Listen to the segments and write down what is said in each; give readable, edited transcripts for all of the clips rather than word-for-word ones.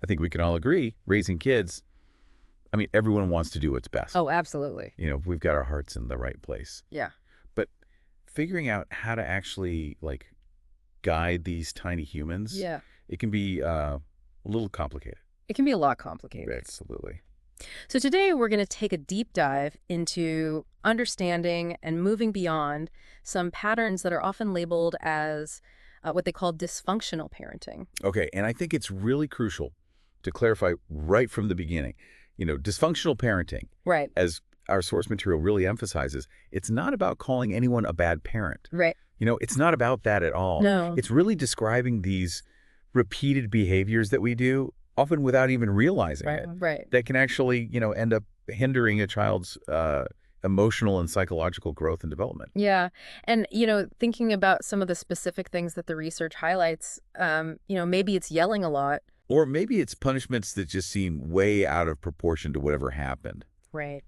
I think we can all agree, raising kids, I mean, everyone wants to do what's best. Oh, absolutely. We've got our hearts in the right place. Yeah. But figuring out how to actually, like, guide these tiny humans, Yeah. it can be a little complicated. It can be a lot complicated. Absolutely. So today we're going to take a deep dive into understanding and moving beyond some patterns that are often labeled as what they call dysfunctional parenting. Okay, and I think it's really crucial to clarify right from the beginning. Dysfunctional parenting, Right. as our source material really emphasizes, it's not about calling anyone a bad parent. Right. It's not about that at all. No. It's really describing these repeated behaviors that we do, often without even realizing it, Right. that can actually, end up hindering a child's emotional and psychological growth and development. Yeah. And, thinking about some of the specific things that the research highlights, maybe it's yelling a lot. Or maybe it's punishments that just seem way out of proportion to whatever happened. Right.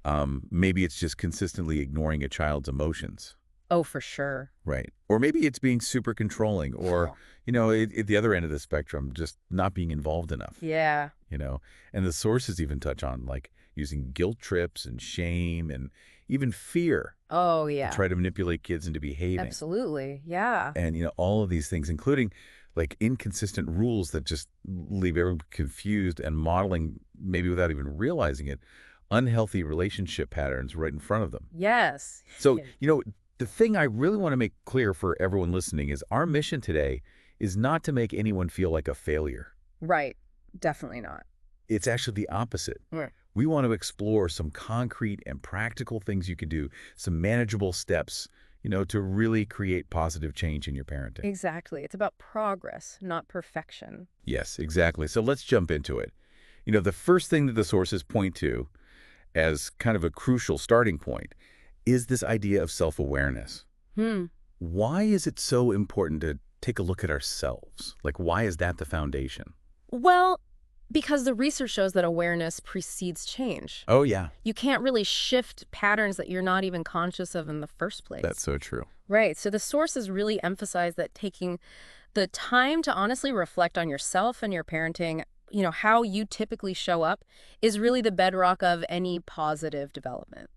Maybe it's just consistently ignoring a child's emotions. Oh, for sure. Right. Or maybe it's being super controlling or, at the other end of the spectrum, just not being involved enough. Yeah. And the sources even touch on, like, using guilt trips and shame and even fear Oh, yeah. to try to manipulate kids into behaving. Absolutely. Yeah. And, all of these things, including, like, inconsistent rules that just leave everyone confused and modeling, maybe without even realizing it, unhealthy relationship patterns right in front of them. Yes. So, Yeah. the thing I really want to make clear for everyone listening is our mission today is not to make anyone feel like a failure. Right. Definitely not. It's actually the opposite. Right. We want to explore some concrete and practical things you can do, some manageable steps, to really create positive change in your parenting. Exactly. It's about progress, not perfection. Yes, exactly. So let's jump into it. The first thing that the sources point to as kind of a crucial starting point is this idea of self-awareness. Why is it so important to take a look at ourselves? Like, why is that the foundation? Well, because the research shows that awareness precedes change. Oh, yeah. You can't really shift patterns that you're not even conscious of in the first place. That's so true. Right. So the sources really emphasize that taking the time to honestly reflect on yourself and your parenting, how you typically show up, is really the bedrock of any positive development.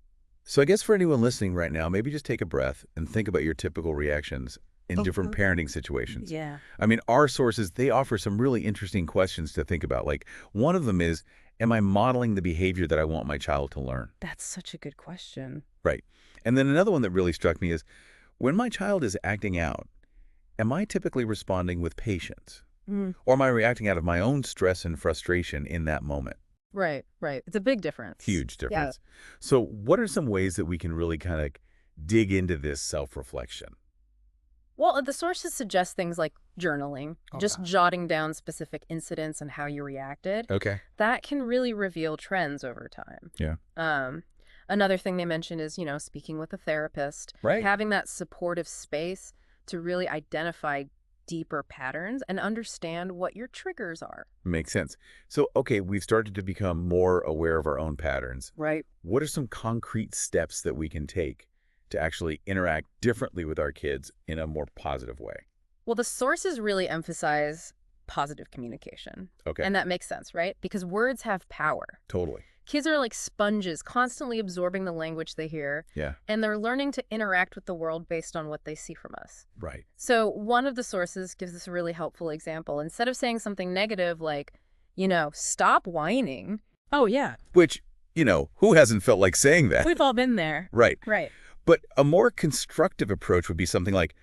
So I guess for anyone listening right now, maybe just take a breath and think about your typical reactions in different parenting situations. Yeah. I mean, our sources, they offer some really interesting questions to think about. Like, one of them is, am I modeling the behavior that I want my child to learn? That's such a good question. Right. And then another one that really struck me is, when my child is acting out, am I typically responding with patience? Or am I reacting out of my own stress and frustration in that moment? Right. It's a big difference. Huge difference. So what are some ways that we can really kind of dig into this self-reflection? Well, the sources suggest things like journaling, just jotting down specific incidents and how you reacted. Okay. That can really reveal trends over time. Yeah. Another thing they mentioned is, speaking with a therapist, Right. having that supportive space to really identify deeper patterns and understand what your triggers are. Makes sense. So, okay, we've started to become more aware of our own patterns. Right. What are some concrete steps that we can take to actually interact differently with our kids in a more positive way? Well, the sources really emphasize positive communication. Okay. And that makes sense, right? Because words have power. Totally. Kids are like sponges, constantly absorbing the language they hear, Yeah. and they're learning to interact with the world based on what they see from us. Right. So one of the sources gives us a really helpful example. Instead of saying something negative like, stop whining. Oh, yeah. Which, who hasn't felt like saying that? We've all been there. Right. Right. But a more constructive approach would be something like,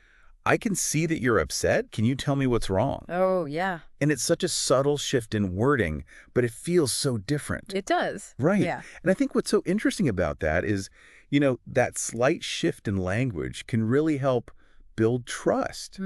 I can see that you're upset. Can you tell me what's wrong? Oh, yeah. And it's such a subtle shift in wording, but it feels so different. It does. Right. Yeah. And I think what's so interesting about that is, that slight shift in language can really help build trust.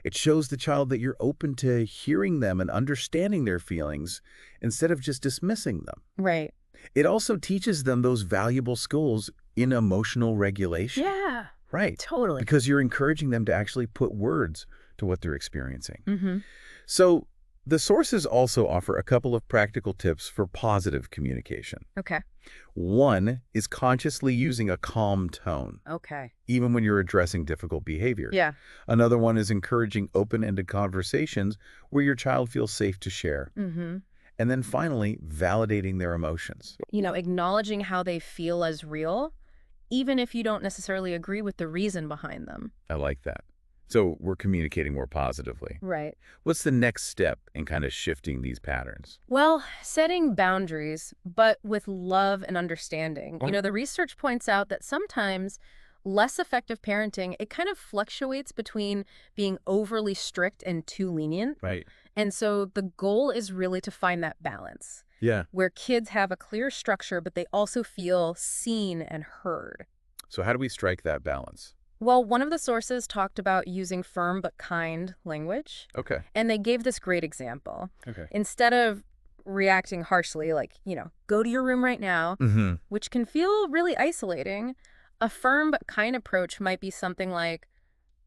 It shows the child that you're open to hearing them and understanding their feelings instead of just dismissing them. Right. It also teaches them those valuable skills in emotional regulation. Yeah. Right. Totally. Because you're encouraging them to actually put words to what they're experiencing. So the sources also offer a couple of practical tips for positive communication. Okay. One is consciously using a calm tone, Okay. even when you're addressing difficult behavior. Yeah. Another one is encouraging open-ended conversations where your child feels safe to share. And then finally, validating their emotions. Acknowledging how they feel as real, even if you don't necessarily agree with the reason behind them. I like that. So we're communicating more positively. Right. What's the next step in kind of shifting these patterns? Well, setting boundaries, but with love and understanding. The research points out that sometimes less effective parenting, it kind of fluctuates between being overly strict and too lenient. Right. And so the goal is really to find that balance Yeah. where kids have a clear structure, but they also feel seen and heard. So how do we strike that balance? Well, one of the sources talked about using firm but kind language, Okay. and they gave this great example. Okay. Instead of reacting harshly, like, go to your room right now, Mm-hmm. which can feel really isolating, a firm but kind approach might be something like,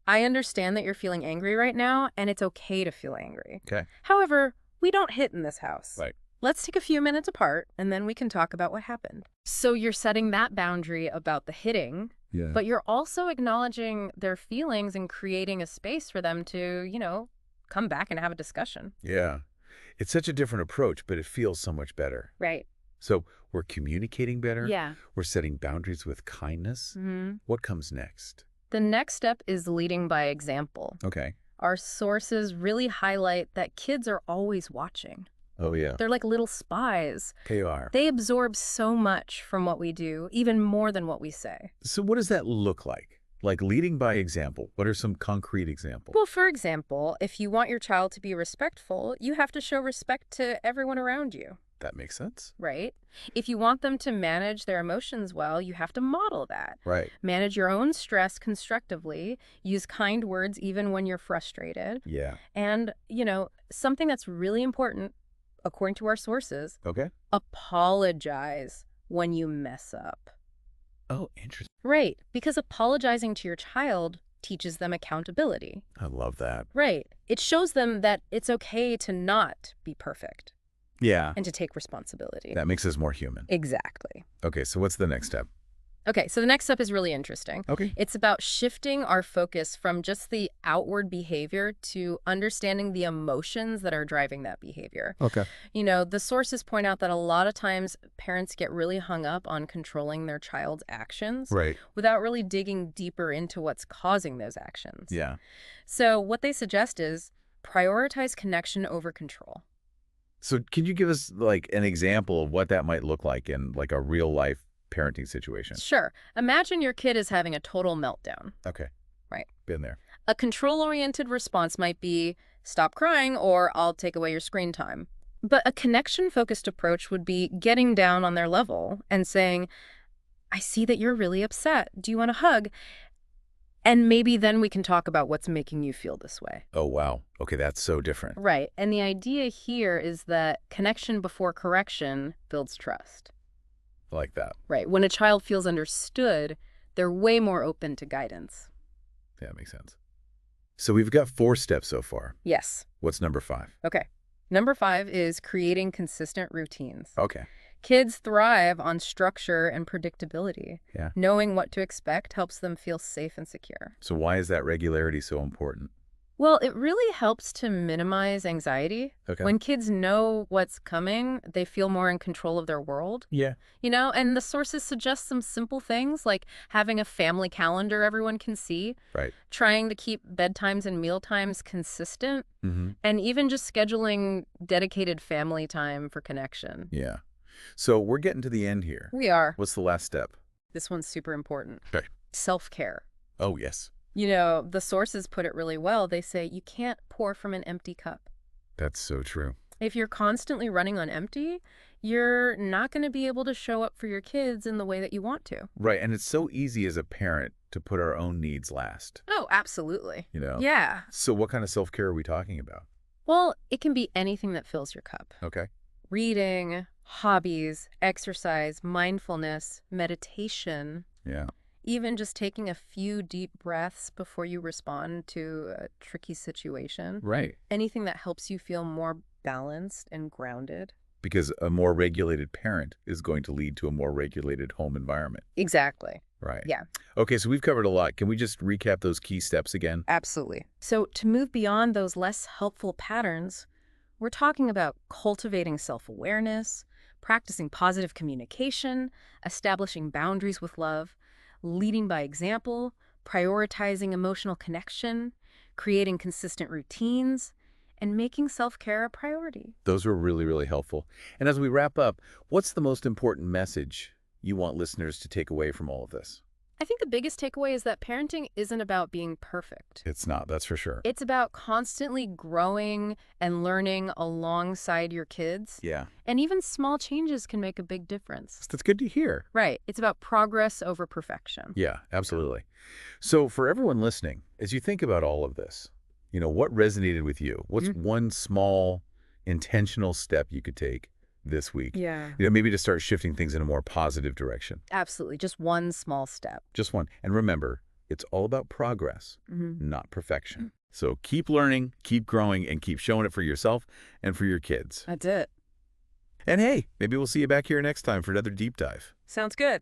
I understand that you're feeling angry right now, and it's okay to feel angry. Okay. However, we don't hit in this house. Right. Let's take a few minutes apart, and then we can talk about what happened. So you're setting that boundary about the hitting, Yeah. but you're also acknowledging their feelings and creating a space for them to, come back and have a discussion. Yeah. It's such a different approach, but it feels so much better. Right. So we're communicating better. Yeah. We're setting boundaries with kindness. Mm-hmm. What comes next? The next step is leading by example. Okay. Our sources really highlight that kids are always watching. Oh, yeah. They're like little spies. KR. They absorb so much from what we do, even more than what we say. So what does that look like? Like leading by example. What are some concrete examples? Well, for example, if you want your child to be respectful, you have to show respect to everyone around you, That makes sense. right? If you want them to manage their emotions well, you have to model that. Right. Manage your own stress constructively, use kind words even when you're frustrated. Yeah. And, something that's really important, according to our sources, Okay. apologize when you mess up. Oh, interesting. Right, because apologizing to your child teaches them accountability. I love that. Right. It shows them that it's okay to not be perfect Yeah. and to take responsibility. That makes us more human. Exactly. Okay, so what's the next step? Okay, so the next step is really interesting. Okay. It's about shifting our focus from just the outward behavior to understanding the emotions that are driving that behavior. Okay. The sources point out that a lot of times parents get really hung up on controlling their child's actions Right. without really digging deeper into what's causing those actions. Yeah. So what they suggest is prioritize connection over control. So can you give us like an example of what that might look like in like a real life parenting situation? Sure. Imagine your kid is having a total meltdown. Okay. Right. Been there. A control-oriented response might be, stop crying or I'll take away your screen time. But a connection-focused approach would be getting down on their level and saying, I see that you're really upset. Do you want a hug? And maybe then we can talk about what's making you feel this way. Oh, wow. Okay, that's so different. Right. And the idea here is that connection before correction builds trust. I like that. Right. When a child feels understood, they're way more open to guidance. Yeah, that makes sense. So we've got 4 steps so far. Yes. What's number 5? Okay. Number 5 is creating consistent routines. Okay. Kids thrive on structure and predictability. Yeah. Knowing what to expect helps them feel safe and secure. So why is that regularity so important? Well, it really helps to minimize anxiety. Okay. When kids know what's coming, they feel more in control of their world. Yeah. And the sources suggest some simple things like having a family calendar everyone can see, Right. trying to keep bedtimes and meal times consistent, Mm-hmm. and even just scheduling dedicated family time for connection. Yeah. So we're getting to the end here. We are. What's the last step? This one's super important. Okay. Self-care. Oh, yes. The sources put it really well. They say you can't pour from an empty cup. That's so true. If you're constantly running on empty, you're not going to be able to show up for your kids in the way that you want to. Right. And it's so easy as a parent to put our own needs last. Oh, absolutely. Yeah. So what kind of self-care are we talking about? Well, it can be anything that fills your cup. Okay. Reading, hobbies, exercise, mindfulness, meditation. Yeah. Even just taking a few deep breaths before you respond to a tricky situation. Right. Anything that helps you feel more balanced and grounded. Because a more regulated parent is going to lead to a more regulated home environment. Exactly. Right. Yeah. Okay, so we've covered a lot. Can we just recap those key steps again? Absolutely. So to move beyond those less helpful patterns, We're talking about cultivating self-awareness, practicing positive communication, establishing boundaries with love, leading by example, prioritizing emotional connection, creating consistent routines, and making self-care a priority. Those were really, really helpful. And as we wrap up, what's the most important message you want listeners to take away from all of this? I think the biggest takeaway is that parenting isn't about being perfect. It's not, that's for sure. It's about constantly growing and learning alongside your kids. Yeah. And even small changes can make a big difference. That's good to hear. Right. It's about progress over perfection. Yeah, absolutely. So for everyone listening, as you think about all of this, what resonated with you? What's one small, intentional step you could take this week? Yeah. Maybe to start shifting things in a more positive direction. Absolutely. Just one small step. Just one. And remember, it's all about progress, not perfection. So keep learning, keep growing, and keep showing it for yourself and for your kids. That's it. And hey, maybe we'll see you back here next time for another deep dive. Sounds good.